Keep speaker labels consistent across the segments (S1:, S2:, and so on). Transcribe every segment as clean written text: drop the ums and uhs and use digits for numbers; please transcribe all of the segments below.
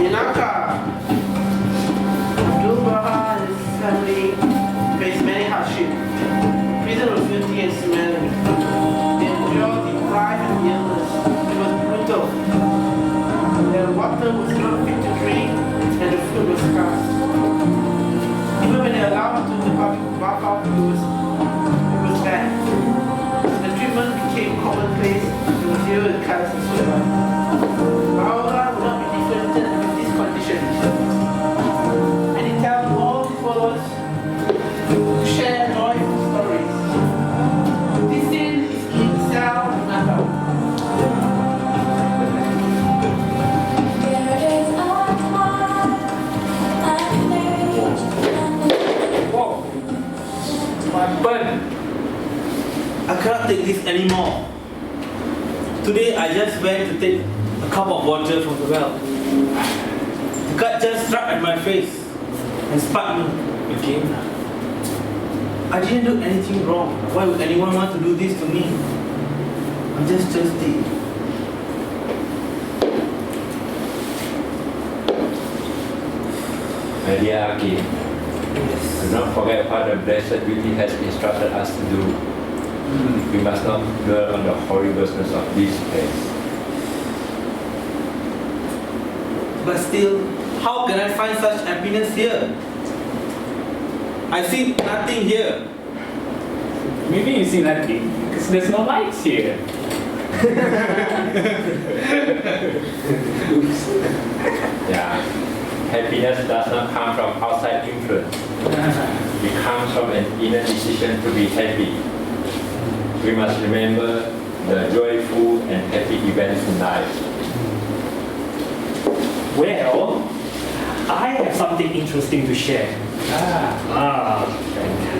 S1: In Akka, Abdul-Baha and his family faced many hardships. Prison was filthy and smelly. They endured the pride and illness. It was brutal. Their water was not fit to drink, and the food was scarce. Even when they allowed to the public bath out, it was bad. The treatment became commonplace. They would deal with cats and so on. Maura would not be different with these conditions. And he tells all his followers to share joyful stories. This scene is in cell Akka.
S2: Whoa! My burn!
S3: I cannot take this anymore. Today I just went to take a cup of water from the well. The cat just struck at my face and spat me again. I didn't do anything wrong. Why would anyone want to do this to me? I'm just thirsty.
S4: My dear Aki, do not forget what the blessed beauty has instructed us to do. We must not dwell on the horribleness of this place.
S3: But still, how can I find such happiness here? I see nothing here.
S2: Maybe you see nothing because there's no lights here.
S4: Yeah, happiness does not come from outside influence. It comes from an inner decision to be happy. We must remember the joyful and happy events in life.
S5: Well, I have something interesting to share.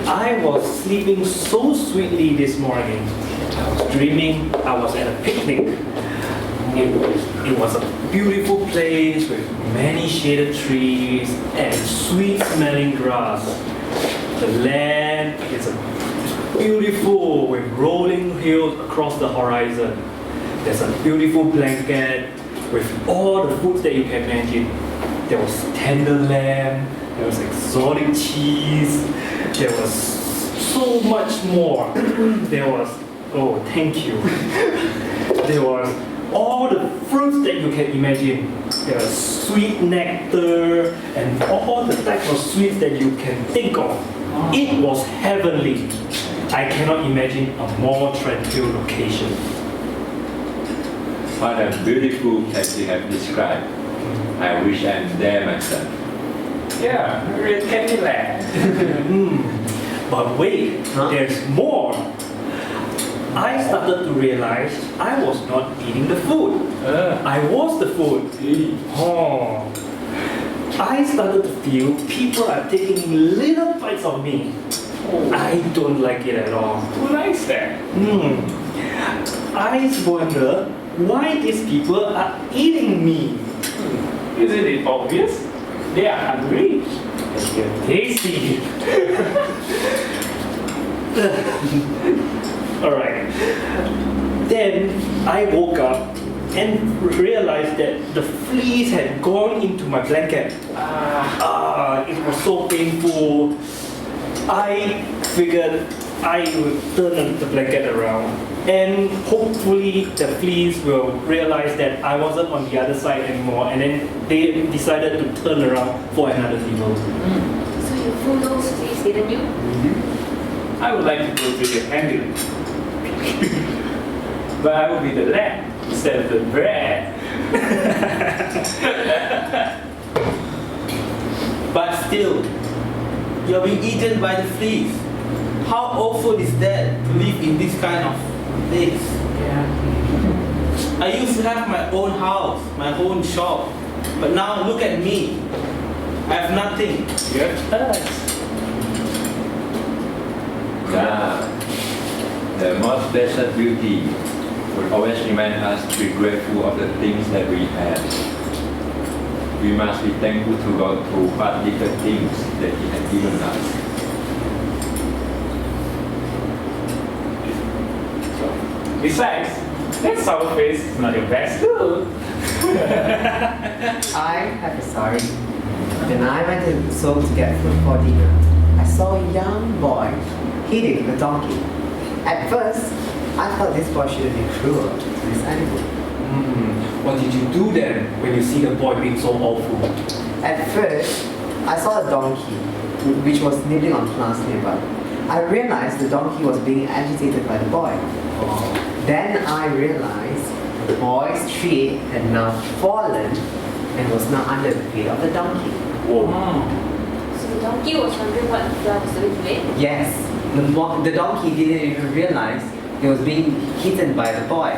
S5: I was sleeping so sweetly this morning. I was dreaming I was at a picnic. It was a beautiful place with many shaded trees and sweet smelling grass. The land is beautiful with rolling hills across the horizon. There's a beautiful blanket with all the foods that you can imagine. There was tender lamb, there was exotic cheese, there was so much more. There was, oh, thank you. There was all the fruits that you can imagine. There was sweet nectar and all the types of sweets that you can think of. It was heavenly. I cannot imagine a more tranquil location.
S4: What a beautiful place you have described. I wish I'm there myself.
S2: Yeah, real Candyland.
S5: But wait, there's more. I started to realize I was not eating the food. I was the food. I started to feel people are taking little bites of me. I don't like it at all.
S2: Who likes that?
S5: I wonder why these people are eating me.
S2: Isn't it obvious? They are hungry.
S5: They're tasty. Alright. Then I woke up and realized that the fleas had gone into my blanket. It was so painful. I figured I would turn the blanket around and hopefully the fleas will realize that I wasn't on the other side anymore, and then they decided to turn around for another table.
S6: So you fooled those fleas, didn't you?
S2: I would like to go to the ambulance. But I will be the lamb instead of the bread.
S3: But still, you're being eaten by the fleas. How awful is that to live in this kind of place?
S2: Yeah.
S3: I used to have my own house, my own shop, but now look at me. I have nothing.
S2: You have us.
S4: Yeah. The most blessed beauty will always remind us to be grateful of the things that we have. We must be thankful to God for what little things that He has given us.
S2: Besides, that sour face is not your best too.
S7: I have a story. When I went to Seoul to get food for dinner, I saw a young boy hitting a donkey. At first, I thought this boy shouldn't be cruel to this animal.
S5: What did you do then when you see the boy being so awful?
S7: At first, I saw a donkey which was nibbling on plants nearby. I realized the donkey was being agitated by the boy. Then I realized the boy's tree had now fallen and was now under the feet of the donkey.
S5: Whoa.
S6: So the donkey was wondering what the dog was doing to it.
S7: Yes, the donkey didn't even realize it was being hidden by the boy.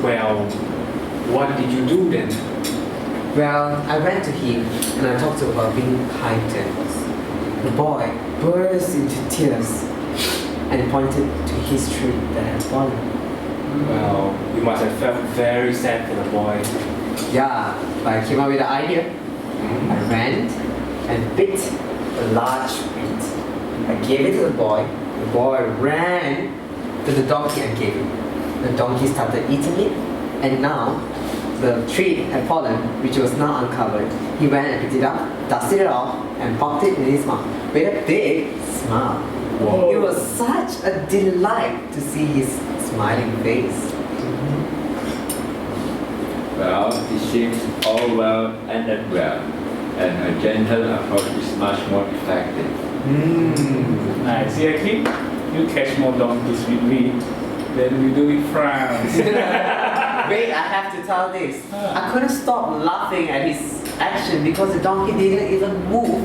S5: Well, what did you do then?
S7: Well, I went to him and I talked to him about being kind to animals. The boy burst into tears and pointed to his tree that had fallen.
S5: Well, you must have felt very sad for the boy.
S7: Yeah, but I came up with an idea. I ran and picked a large wheat. I gave it to the boy. The boy ran to the donkey and gave it. The donkey started eating it, and now the tree had fallen, which was now uncovered. He went and picked it up, dusted it off, and popped it in his mouth with a big smile.
S5: Whoa.
S7: It was such a delight to see his smiling face.
S4: Well, it seems all well ended well, and a gentle approach is much more effective.
S2: Nice. See, I think you catch more donkeys with me than we do with France.
S7: Wait, I have to tell this. I couldn't stop laughing at his action because the donkey didn't even move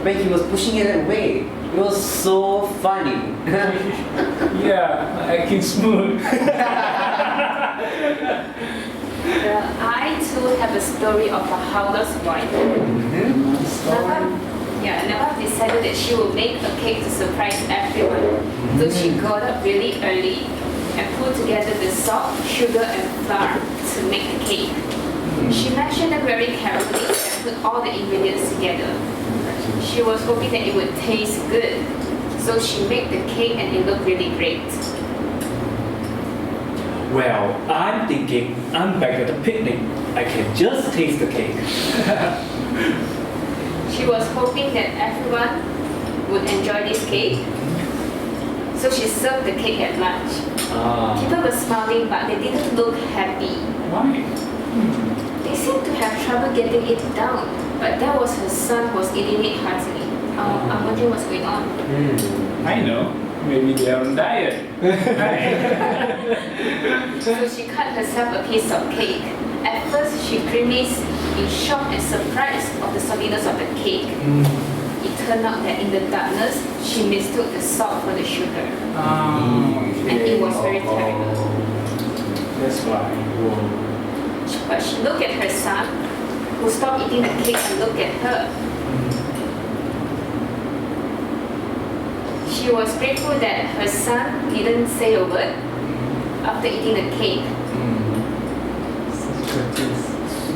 S7: when he was pushing it away. It was so funny.
S2: Yeah, acting smooth.
S6: Well, I too have a story of a howler's wife. Nava decided that she would make a cake to surprise everyone. So she got up really early and put together the salt, sugar and flour to make the cake. She measured them very carefully and put all the ingredients together. She was hoping that it would taste good. So she made the cake and it looked really great.
S5: Well, I'm thinking I'm back at the picnic. I can just taste the cake.
S6: She was hoping that everyone would enjoy this cake. So she served the cake at lunch. People were smiling but they didn't look happy.
S2: Why?
S6: They seemed to have trouble getting it down, but that was her son who was eating it heartily. I'm wondering what's going on.
S2: I know. Maybe they are on diet.
S6: So she cut herself a piece of cake. At first, she grimaced in shock and surprise of the saltiness of the cake. It turned out that in the darkness, she mistook the salt for the sugar. And it was very terrible.
S2: That's why.
S6: But she looked at her son, who stopped eating the cake and looked at her. She was grateful that her son didn't say a word after eating the cake.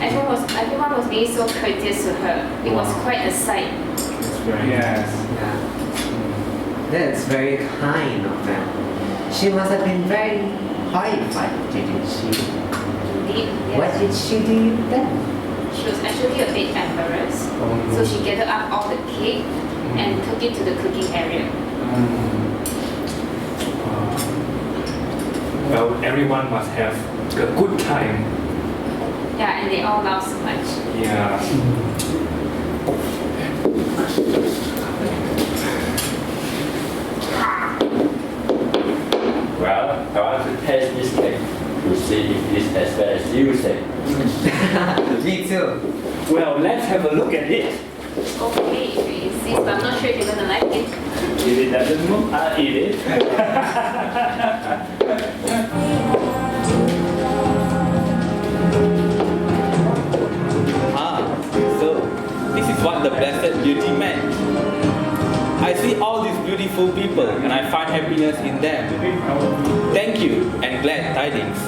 S6: Everyone was being so courteous to her. It was quite a sight.
S2: Yes.
S7: Yeah. That's very kind of them. She must have been very horrified, didn't she?
S6: Indeed,
S7: What
S6: yes.
S7: did she do then?
S6: She was actually a bit embarrassed. So she gathered up all the cake and took it to the cooking area.
S5: Well, everyone must have a good time.
S6: Yeah, and they all laughed so much.
S5: Yeah.
S4: Well, I want to taste this cake to see if it's as bad as you say.
S7: Me too.
S5: Well, let's have a look at it.
S6: Okay, if you insist, but I'm not sure if you're gonna like it.
S2: If it doesn't move, I'll eat it.
S3: So this is what the blessed beauty meant. I see all these beautiful people and I find happiness in them. Thank you and glad tidings.